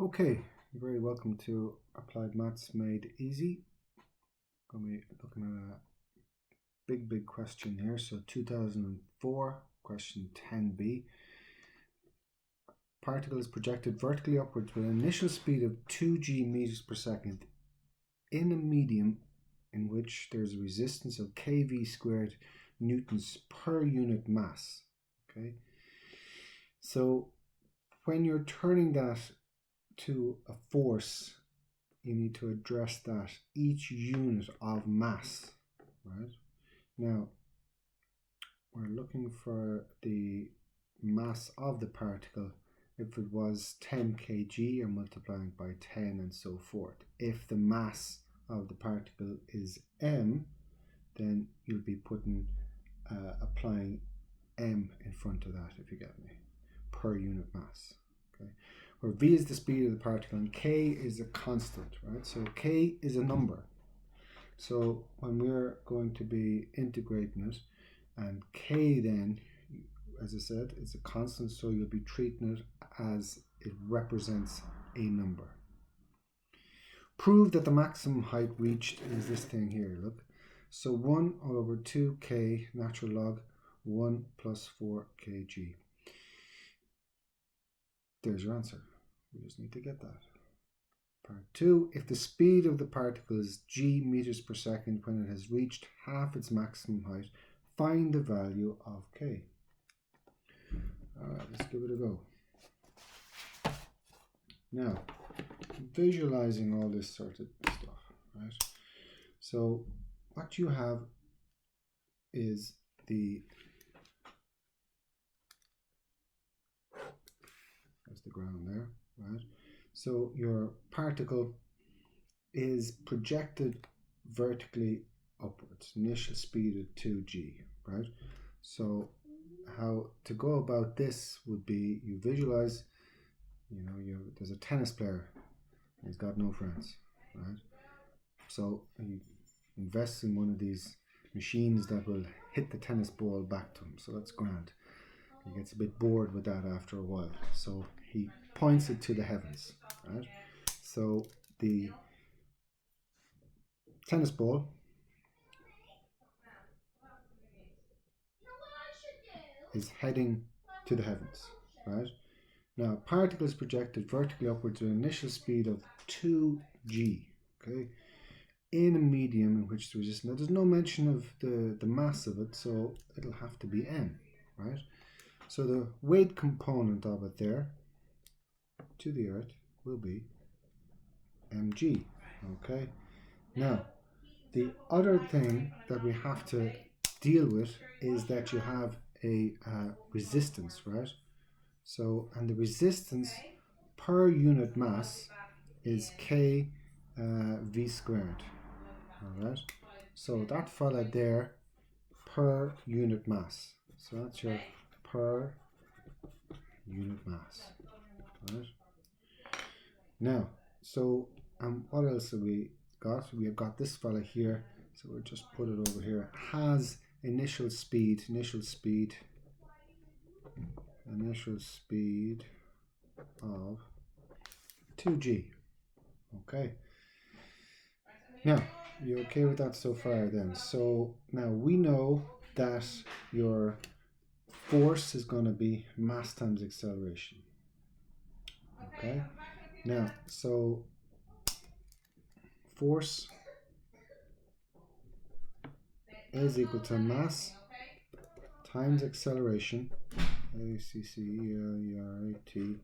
Okay, you're very welcome to Applied Maths Made Easy. Going to be looking at a big question here. So 2004, question 10b. Particle is projected vertically upwards with an initial speed of 2g meters per second in a medium in which there's a resistance of kV squared newtons per unit mass. Okay, so when you're turning that to a force, you need to address that each unit of mass, right? Now, we're looking for the mass of the particle. If it was 10 kg, you're multiplying by 10 and so forth. If the mass of the particle is m, then you'll be applying m in front of that, if you get me, per unit mass. Okay, where v is the speed of the particle and k is a constant, right? So k is a number. So when we're going to be integrating it, and k then, as I said, is a constant, so you'll be treating it as it represents a number. Prove that the maximum height reached is this thing here, look. So 1 all over 2k natural log 1 plus 4 kg. There's your answer. We just need to get that. Part 2, if the speed of the particle is g meters per second when it has reached half its maximum height, find the value of k. Alright, let's give it a go. Now, visualizing all this sort of stuff, right? So what you have is there's the ground there, right? So your particle is projected vertically upwards, initial speed of 2g, right? So how to go about this would be, you visualize, there's a tennis player, he's got no friends, right? So he invests in one of these machines that will hit the tennis ball back to him, so that's grand. He gets a bit bored with that after a while, so he points it to the heavens, right? So the tennis ball is heading to the heavens, right? Now, particle is projected vertically upwards with an initial speed of 2g, okay, in a medium in which the resistance. Now, there's no mention of the mass of it, so it'll have to be m, right? So the weight component of it there to the earth will be mg, okay? Now, the other thing that we have to deal with is that you have a resistance, right? So, and the resistance per unit mass is k v squared, all right? So that fella there, per unit mass. So that's your per unit mass, right? Now, so what else have we got? We have got this fella here, so we'll just put it over here. It has initial speed of 2g. Okay. Now, you okay with that so far then? So now we know that your force is going to be mass times acceleration. Okay. Now, so force is equal to mass times acceleration, ACCELERATION.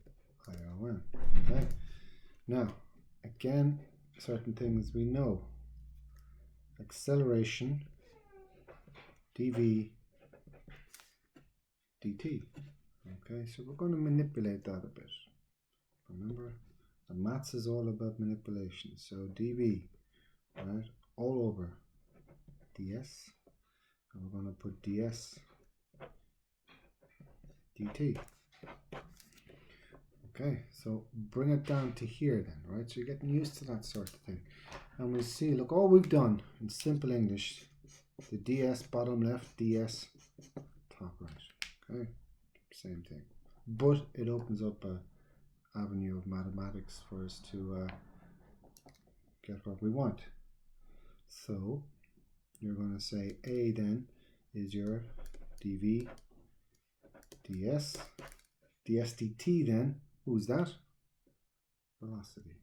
Okay. Now, again, certain things we know. Acceleration, dv dt. Okay, so we're going to manipulate that a bit. Remember, the maths is all about manipulation. So dv, right, all over ds, and we're going to put ds dt. Okay, so bring it down to here then, right? So you're getting used to that sort of thing. And we see, look, all we've done in simple English, the ds bottom left, ds top right. Okay, same thing. But it opens up avenue of mathematics for us to get what we want. So you're going to say A then is your dv ds. ds dt then, who's that? Velocity.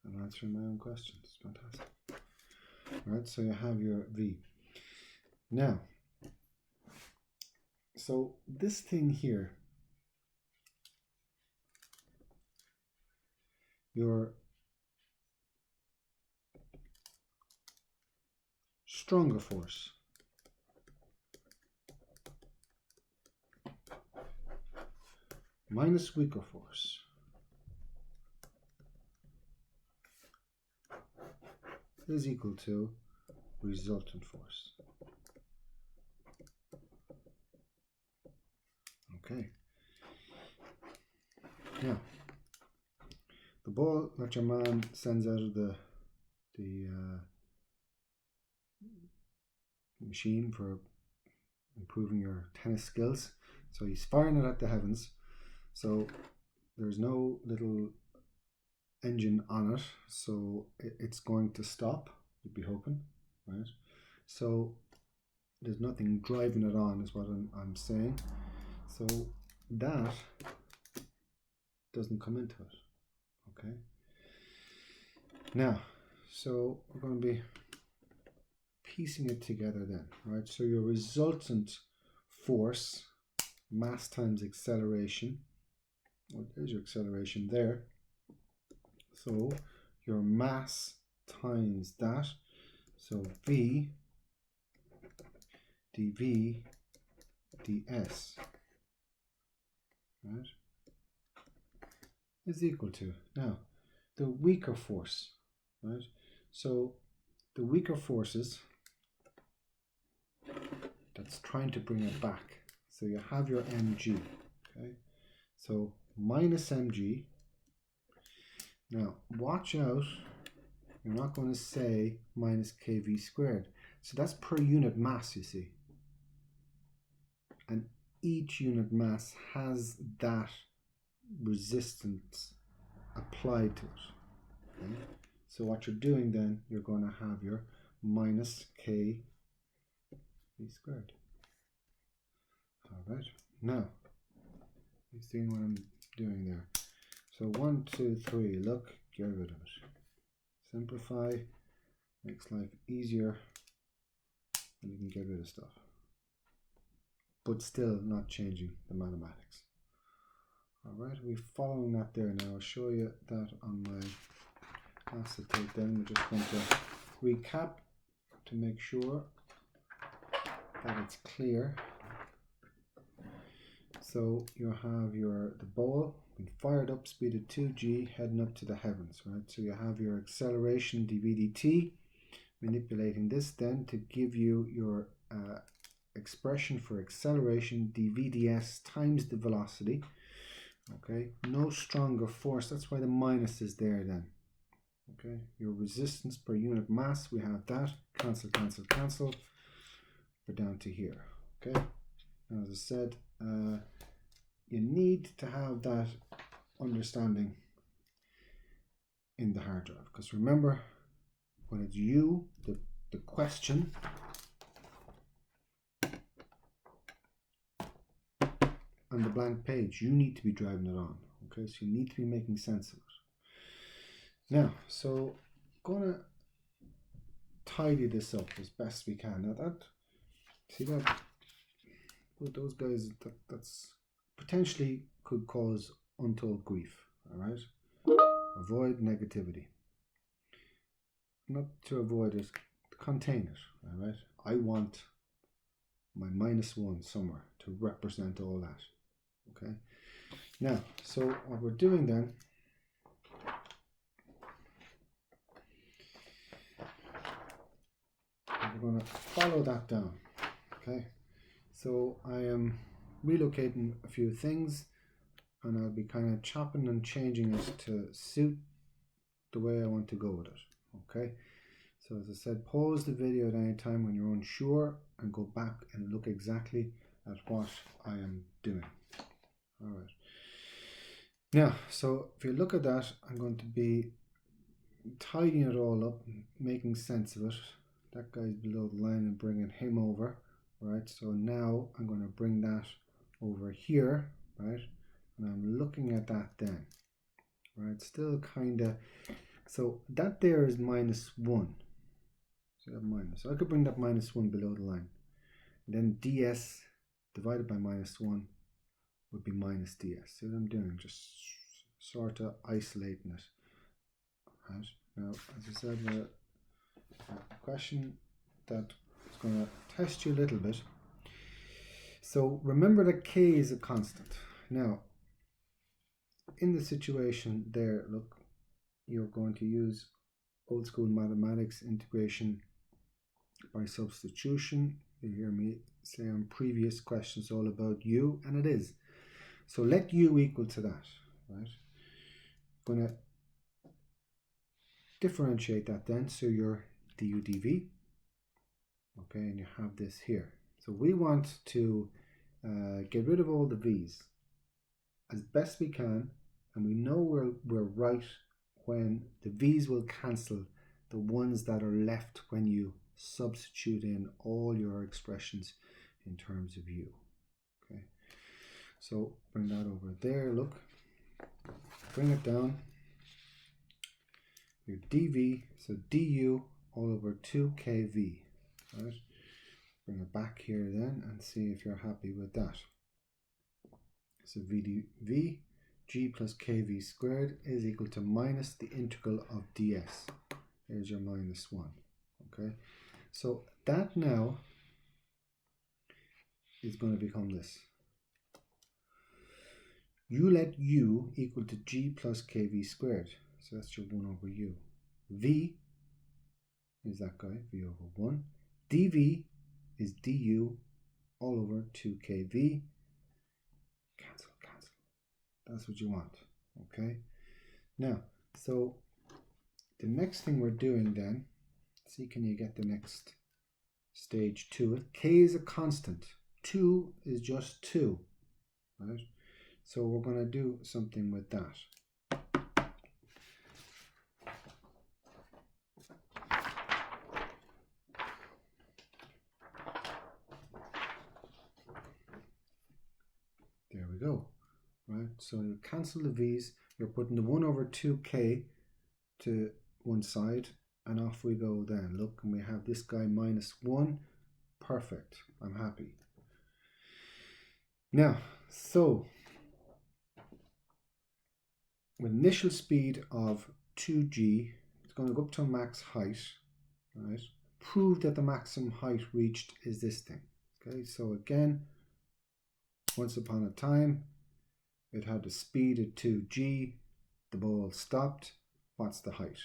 I'm answering my own questions. Fantastic. Right, so you have your v. Now, so this thing here, your stronger force minus weaker force is equal to resultant force. Okay. Now, the ball that your man sends out of the machine for improving your tennis skills. So he's firing it at the heavens. So there's no little engine on it, so it's going to stop, you'd be hoping, right? So there's nothing driving it on is what I'm saying. So that doesn't come into it, okay? Now, so we're going to be piecing it together then, right? So your resultant force, mass times acceleration, well, there's your acceleration there. So your mass times that, so v dv ds, right, is equal to, now, the weaker force, right? So the weaker forces, that's trying to bring it back. So you have your mg, okay? So minus mg. Now watch out, you're not going to say minus kv squared. So that's per unit mass, you see. And each unit mass has that resistance applied to it. Okay? So what you're doing then, you're going to have your minus kv squared. Alright, now, you see what I'm doing there. So 1, 2, 3, look, get rid of it. Simplify, makes life easier, and you can get rid of stuff. But still not changing the mathematics. Alright, we're following that there now. I'll show you that on my acetate then. We're just going to recap to make sure that it's clear. So you have the ball being fired up, speed of 2g, heading up to the heavens, right? So you have your acceleration dv dt, manipulating this then to give you your expression for acceleration dv ds times the velocity. Okay, no stronger force, that's why the minus is there then. Okay, your resistance per unit mass, we have that, cancel, cancel, cancel. We're down to here. Okay, now as I said, you need to have that understanding in the hard drive, because remember, when it's you, the question, on the blank page, you need to be driving it on. Okay, so you need to be making sense of it. Now, so I'm gonna tidy this up as best we can. Now that, see that, well, those guys, that's potentially could cause untold grief. All right, avoid negativity. Not to avoid it, to contain it. All right, I want my -1 somewhere to represent all that. Okay, now, so what we're doing then, we're going to follow that down. Okay, so I am relocating a few things, and I'll be kind of chopping and changing it to suit the way I want to go with it. Okay, so as I said, pause the video at any time when you're unsure and go back and look exactly at what I am doing. All right, Now, so if you look at that, I'm going to be tidying it all up, making sense of it. That guy's below the line and bringing him over, right? So now I'm going to bring that over here, right? And I'm looking at that then, right? Still kind of, so that there is -1. So that minus. So I could bring that -1 below the line. And then ds divided by -1 would be minus ds. See what I'm doing? Just sort of isolating it. Right? Now, as I said, a question that is going to test you a little bit. So remember that k is a constant. Now, in the situation there, look, you're going to use old school mathematics integration by substitution. You hear me say on previous questions all about u, and it is. So let u equal to that, right? I'm going to differentiate that then, so your du dv, okay, and you have this here. So we want to get rid of all the v's as best we can, and we know we're right when the v's will cancel the ones that are left when you substitute in all your expressions in terms of u. Okay, so bring that over there, look, bring it down, your dv, so du all over 2kv, right? Bring it back here then and see if you're happy with that. So v g plus kv squared is equal to minus the integral of ds. There's your -1. Okay, so that now is going to become this. You let u equal to g plus kv squared. So that's your 1 over u. V is that guy, v over 1. dv is du all over 2kv. Cancel, cancel. That's what you want. Okay. Now, so the next thing we're doing then, see, can you get the next stage to it? K is a constant. 2 is just 2. Right? So we're going to do something with that. There we go. Right? So you cancel the v's. You're putting the 1 over 2k to one side, and off we go then. Look, and we have this guy -1. Perfect. I'm happy. Now, so with initial speed of 2g, it's going to go up to a max height, right? Prove that the maximum height reached is this thing. Okay, so again, once upon a time, it had the speed of 2g, the ball stopped. What's the height?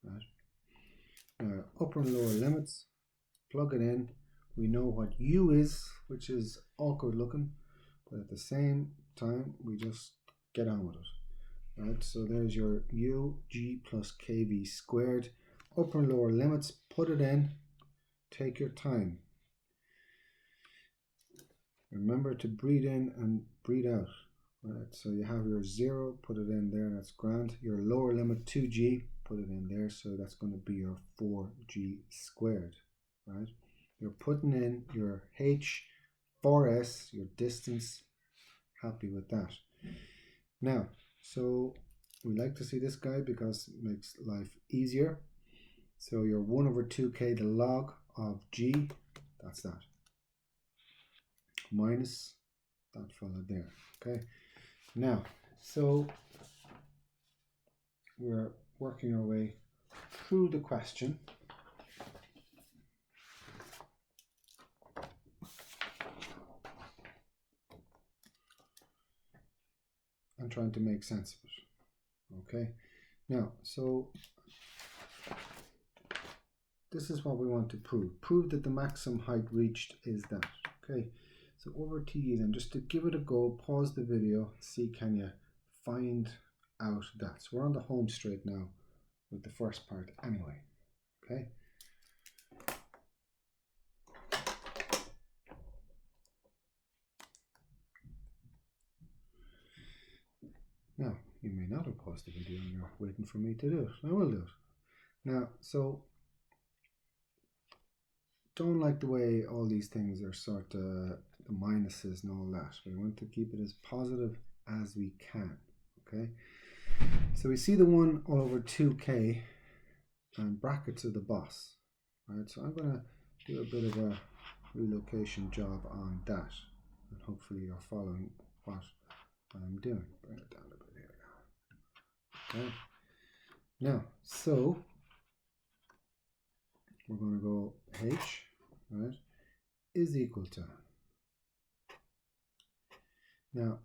Right? Now, upper and lower limits, plug it in. We know what u is, which is awkward looking, but at the same time, we just get on with it. Right, so there's your u, g plus kv squared. Upper and lower limits, put it in, take your time. Remember to breathe in and breathe out. Right, so you have your 0, put it in there, that's grand. Your lower limit 2g, put it in there, so that's going to be your 4g squared. Right, you're putting in your h, 4s, your distance. Happy with that. Now, so we like to see this guy because it makes life easier. So your 1 over 2k, the log of g, that's that, minus that fella there. Okay, now, so we're working our way through the question. I'm trying to make sense of it. Okay, now, so this is what we want to prove. Prove that the maximum height reached is that. Okay, so over to you then, just to give it a go, pause the video, see can you find out that. So we're on the home straight now with the first part anyway. Okay. Now, you may not have paused the video and you're waiting for me to do it. I will do it. Now, so don't like the way all these things are sort of the minuses and all that. We want to keep it as positive as we can. Okay, so we see the 1 all over 2k and brackets are the boss. Right, so I'm going to do a bit of a relocation job on that, and hopefully you're following what I'm doing. Bring it down a bit here. Okay. Now, so we're going to go h, right, is equal to. Now,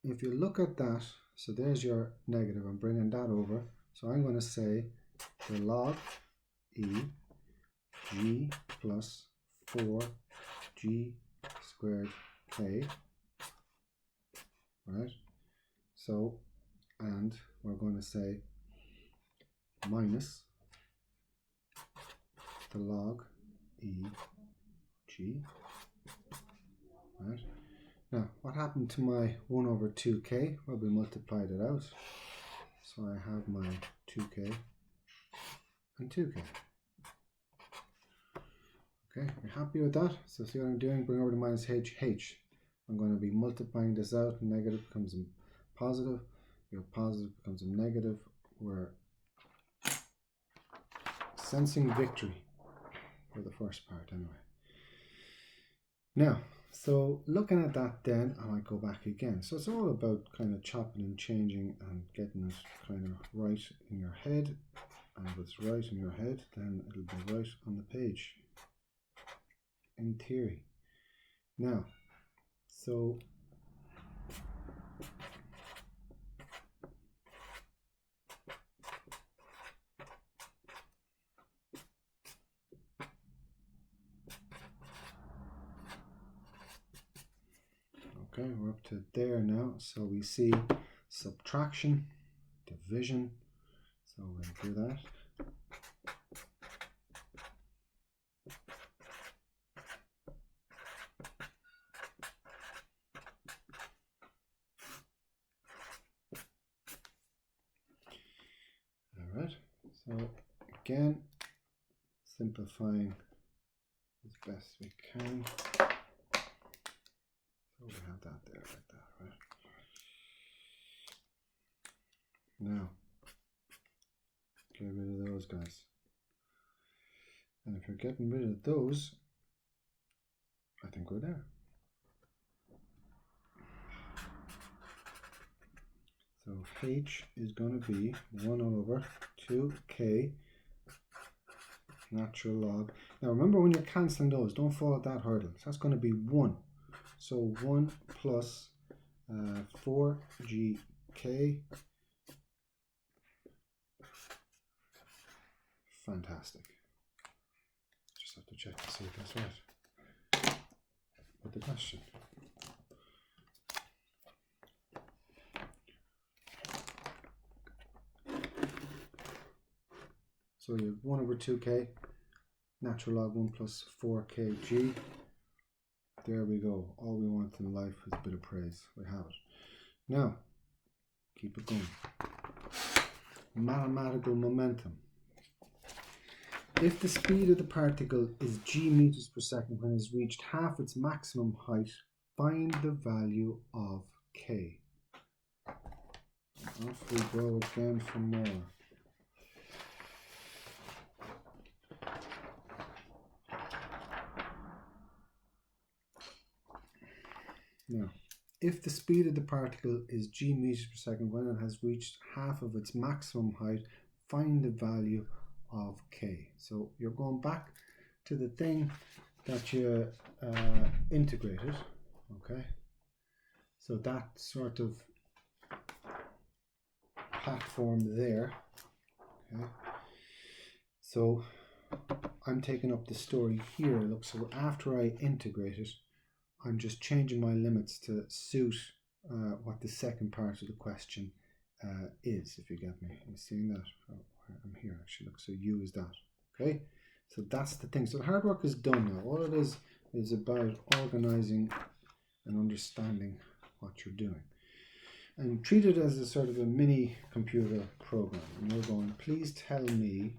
if you look at that, so there's your negative. I'm bringing that over. So I'm going to say the log e g plus 4g squared k, right? So, and we're going to say minus the log e g, right? Now, what happened to my 1 over 2k? Well, we multiplied it out. So I have my 2k and 2k. Okay, you're happy with that? So see what I'm doing? Bring over the minus h. I'm going to be multiplying this out. Negative becomes a positive. Your positive becomes a negative. We're sensing victory for the first part anyway. Now, so looking at that then, I might go back again. So it's all about kind of chopping and changing and getting it kind of right in your head. And if it's right in your head, then it'll be right on the page, in theory. Now, so okay, we're up to there now. So we see subtraction, division. So we'll do that. All right. So again, simplifying as best we can. So we have that there like that, right? Now, get rid of those guys. And if you're getting rid of those, I think we're there. So h is going to be 1 all over 2k natural log. Now remember, when you're cancelling those, don't follow that hurdle. So that's going to be 1. So 1 plus 4gk. Fantastic. Just have to check to see if that's right with the question. So you have 1 over 2k, natural log 1 plus 4kg. There we go. All we want in life is a bit of praise. We have it. Now, keep it going. Mathematical momentum. If the speed of the particle is g meters per second when it has reached half its maximum height, find the value of k. Off we go again for more. Now, if the speed of the particle is g meters per second when it has reached half of its maximum height, find the value of k. So you're going back to the thing that you integrated, okay? So that sort of platform there, okay? So I'm taking up the story here. Look, so after I integrate it, I'm just changing my limits to suit what the second part of the question is, if you get me. Are you seeing that? Oh, I'm here actually. Look, so u is that. Okay, so that's the thing. So the hard work is done now. All it is about organizing and understanding what you're doing. and treat it as a sort of a mini computer program. And we're going, please tell me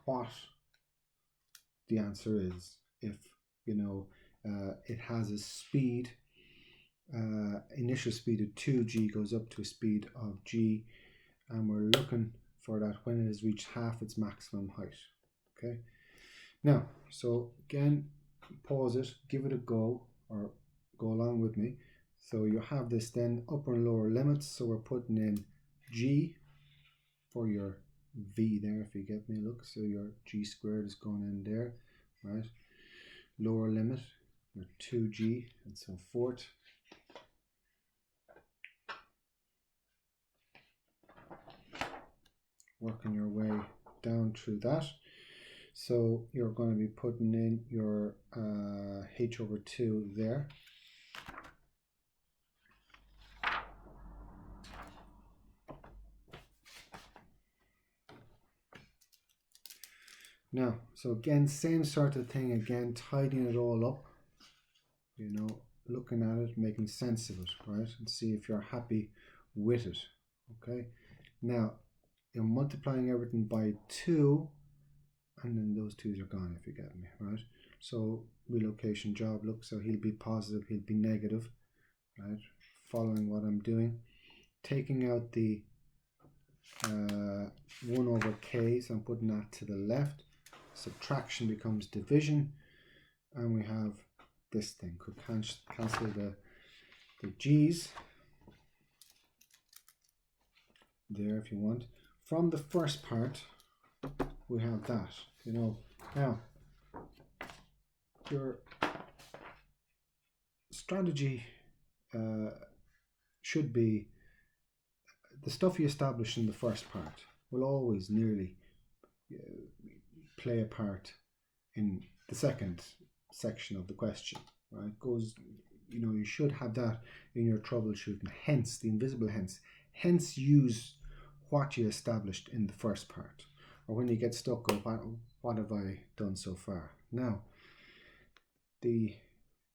what the answer is if, you know, it has a speed, initial speed of 2g goes up to a speed of g, and we're looking for that when it has reached half its maximum height. Okay. Now, so again, pause it, give it a go, or go along with me. So you have this then upper and lower limits. So we're putting in g for your v there, if you get me. Look, so your g squared is going in there, right? Lower limit, your 2g, and so forth. Working your way down through that. So you're going to be putting in your h over 2 there. Now, so again, same sort of thing again, tidying it all up, you know, looking at it, making sense of it, right? And see if you're happy with it, okay? Now, you're multiplying everything by 2, and then those 2's are gone, if you get me, right? So, relocation job, look, so he'll be positive, he'll be negative, right? Following what I'm doing. Taking out the 1 over k, so I'm putting that to the left. Subtraction becomes division, and we have this thing. Could cancel the g's there if you want. From the first part, we have that, you know. Now, your strategy should be the stuff you establish in the first part will always nearly play a part in the second section of the question, right? Goes, you know, you should have that in your troubleshooting, hence the invisible hence use what you established in the first part, or when you get stuck, go, what have I done so far? Now, you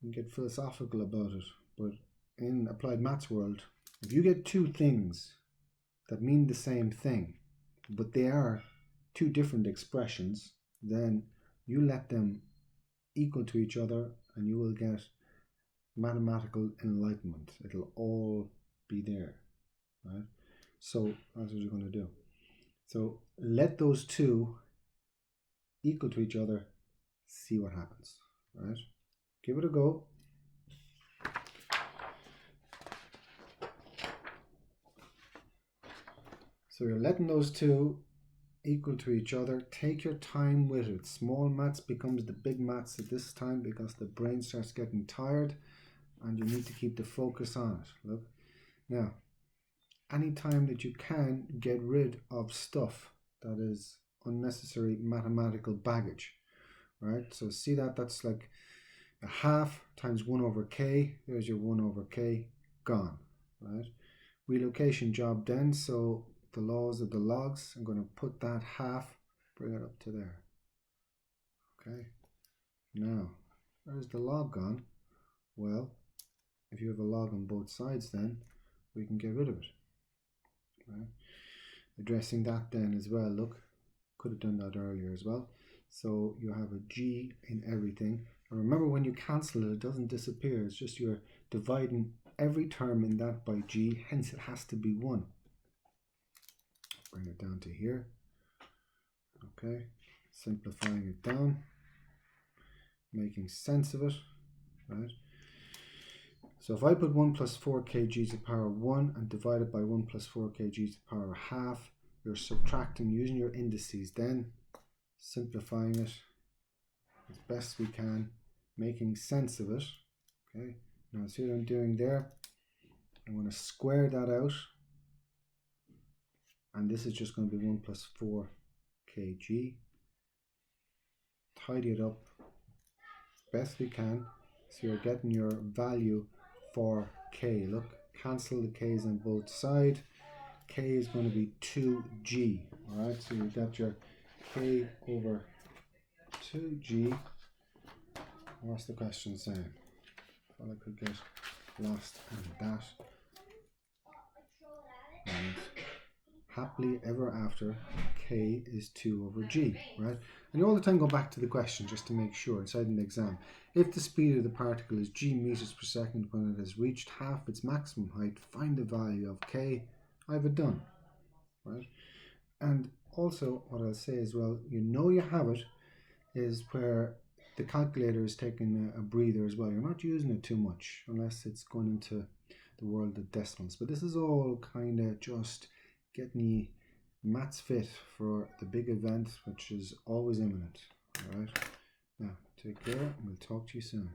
can get philosophical about it, but in applied maths world, if you get two things that mean the same thing, but they are two different expressions, then you let them equal to each other and you will get mathematical enlightenment. It'll all be there, right? So that's what you're going to do. So let those two equal to each other, see what happens, right? Give it a go. So you're letting those two equal to each other. Take your time with it. Small maths becomes the big maths at this time because the brain starts getting tired and you need to keep the focus on it. Look, now, anytime that you can, get rid of stuff that is unnecessary mathematical baggage, right? So see that, that's like a half times 1 over k. There's your 1 over k, gone, right? Relocation job then, so the laws of the logs, I'm going to put that half, bring it up to there. Okay, now, where's the log gone? Well, if you have a log on both sides, then we can get rid of it. Right? Addressing that then as well, look, could have done that earlier as well. So you have a g in everything. And remember, when you cancel it, it doesn't disappear. It's just you're dividing every term in that by g, hence it has to be 1. Bring it down to here. Okay, simplifying it down, making sense of it, right? So if I put 1 plus 4 kg to the power 1 and divide it by 1 plus 4 kg to the power half, you're subtracting using your indices, then simplifying it as best we can, making sense of it. Okay, now see what I'm doing there? I'm going to square that out, and this is just going to be 1 plus 4 kg. Tidy it up best we can, so you're getting your value for k. Look, cancel the k's on both sides. K is going to be 2g. Alright, so you've got your k over 2g. What's the question saying? Well, I could get lost in that. happily ever after, k is 2 over g, right? And you all the time go back to the question just to make sure, inside an exam. If the speed of the particle is g meters per second when it has reached half its maximum height, find the value of k. I have it done, right? And also what I'll say as well, you know you have it, is where the calculator is taking a breather as well. You're not using it too much unless it's going into the world of decimals. But this is all kind of just getting you maths fit for the big event, which is always imminent. All right. Now, take care, and we'll talk to you soon.